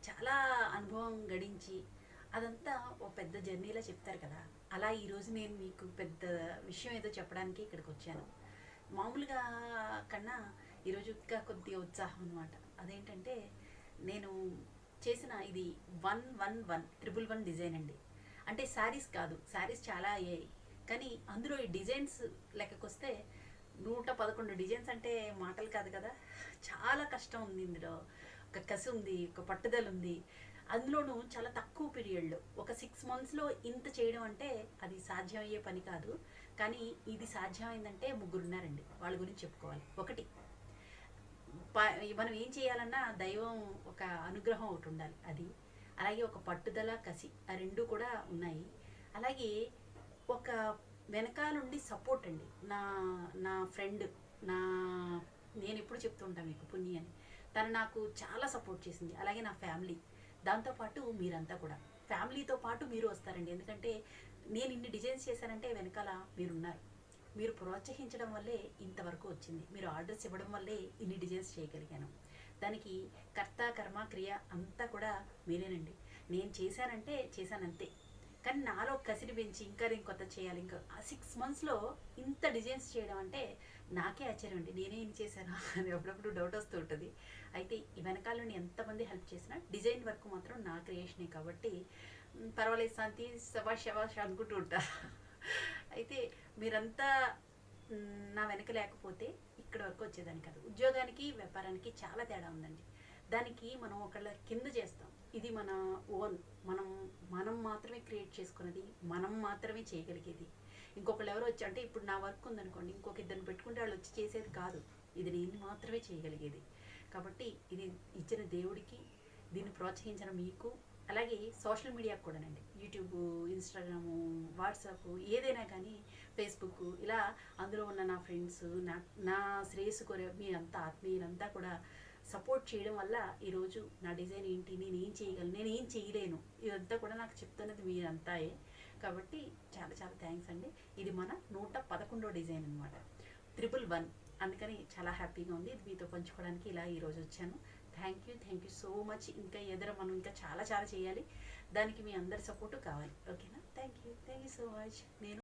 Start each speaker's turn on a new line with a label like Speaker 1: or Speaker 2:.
Speaker 1: చాలా అనుభవం గడించి అదంతా ఓ పెద్ద జర్నీలా చెప్తారు కదా. అలా ఈరోజు నేను మీకు పెద్ద విషయం ఏదో చెప్పడానికి ఇక్కడికి వచ్చాను. మామూలుగా కన్నా ఈరోజు ఇంకా కొద్దిగా ఉత్సాహం అనమాట. అదేంటంటే నేను చేసిన ఇది 111 డిజైన్ అండి. అంటే శారీస్ కాదు, శారీస్ చాలా అయ్యాయి, కానీ అందులో ఈ డిజైన్స్ లెక్కకొస్తే 111 డిజైన్స్ అంటే మాటలు కాదు కదా. చాలా కష్టం ఉంది ఇందులో, ఒక కసి ఉంది, ఒక పట్టుదల ఉంది. అందులోనూ చాలా తక్కువ పీరియడ్లో ఒక 6 మంత్స్లో ఇంత చేయడం అంటే అది సాధ్యమయ్యే పని కాదు. కానీ ఇది సాధ్యమైందంటే ముగ్గురున్నారండి, వాళ్ళ గురించి చెప్పుకోవాలి. ఒకటి, మనం ఏం చేయాలన్నా దైవం ఒక అనుగ్రహం ఒకటి ఉండాలి, అది. అలాగే ఒక పట్టుదల, కసి, ఆ రెండు కూడా ఉన్నాయి. అలాగే ఒక వెనకాలండి సపోర్ట్ అండి. నా నా ఫ్రెండ్, నా నేను ఎప్పుడు చెప్తూ ఉంటాను మీకు పుణ్య అని, తను నాకు చాలా సపోర్ట్ చేసింది. అలాగే నా ఫ్యామిలీ, దాంతోపాటు మీరంతా కూడా ఫ్యామిలీతో పాటు మీరు వస్తారండి. ఎందుకంటే నేను ఇన్ని డిజైన్స్ చేశానంటే వెనకాల మీరున్నారు. మీరు ప్రోత్సహించడం వల్లే ఇంతవరకు వచ్చింది, మీరు ఆర్డర్స్ ఇవ్వడం వల్లే ఇన్ని డిజైన్స్ చేయగలిగాను. దానికి కర్త కర్మ క్రియ అంతా కూడా మీరేనండి. నేను చేశానంటే చేశానంతే, కానీ నాలో కసిరి పెంచి ఇంకా నేను కొత్త చేయాలి. ఇంకా 6 మంత్స్లో ఇంత డిజైన్స్ చేయడం అంటే నాకే ఆశ్చర్యం అండి. నేనే ఏం చేశాను అని అప్పుడప్పుడు డౌట్ వస్తూ ఉంటుంది. అయితే ఈ వెనకాలని ఎంతమంది హెల్ప్ చేసినా డిజైన్ వర్క్ మాత్రం నా క్రియేషనే కాబట్టి పర్వాలేదు శాంతి, శబాష్ శబాష్ అనుకుంటూ ఉంటా. అయితే మీరంతా నా వెనక లేకపోతే ఇక్కడ వరకు వచ్చేదాన్ని కాదు. ఉద్యోగానికి వ్యాపారానికి చాలా తేడా ఉందండి. దానికి మనం ఒకళ్ళ కింద చేస్తాం, ఇది మన ఓన్, మనం మనం మాత్రమే క్రియేట్ చేసుకున్నది, మనం మాత్రమే చేయగలిగేది. ఇంకొకళ్ళు ఎవరు వచ్చి, అంటే ఇప్పుడు నా వర్క్ ఉందనుకోండి, ఇంకొక ఇద్దరిని పెట్టుకుంటే వాళ్ళు వచ్చి చేసేది కాదు, ఇది నేను మాత్రమే చేయగలిగేది. కాబట్టి ఇది ఇచ్చిన దేవుడికి, దీన్ని ప్రోత్సహించిన మీకు, అలాగే సోషల్ మీడియాకు కూడానండి. యూట్యూబ్, ఇన్స్టాగ్రాము, వాట్సాప్, ఏదైనా కానీ ఫేస్బుక్, ఇలా అందులో ఉన్న నా ఫ్రెండ్స్, నా శ్రేయస్సు కోరే మీ అంతా ఆత్మీయులంతా కూడా సపోర్ట్ చేయడం వల్ల ఈరోజు నా డిజైన్ ఏంటి, నేను ఏం చేయగలను, నేను ఏం చేయలేను, ఇదంతా కూడా నాకు చెప్తున్నది మీరంతాయే. కాబట్టి చాలా చాలా థ్యాంక్స్ అండి. ఇది మన 111వ డిజైన్ అనమాట, 111. అందుకని చాలా హ్యాపీగా ఉంది ఇది మీతో పంచుకోవడానికి ఇలా ఈరోజు వచ్చాను. Thank you so much. ఇంకా మనం ఇంకా చాలా చాలా చేయాలి, దానికి మీ అందరి సపోర్టు కావాలి. ఓకేనా? Thank you so much. నేను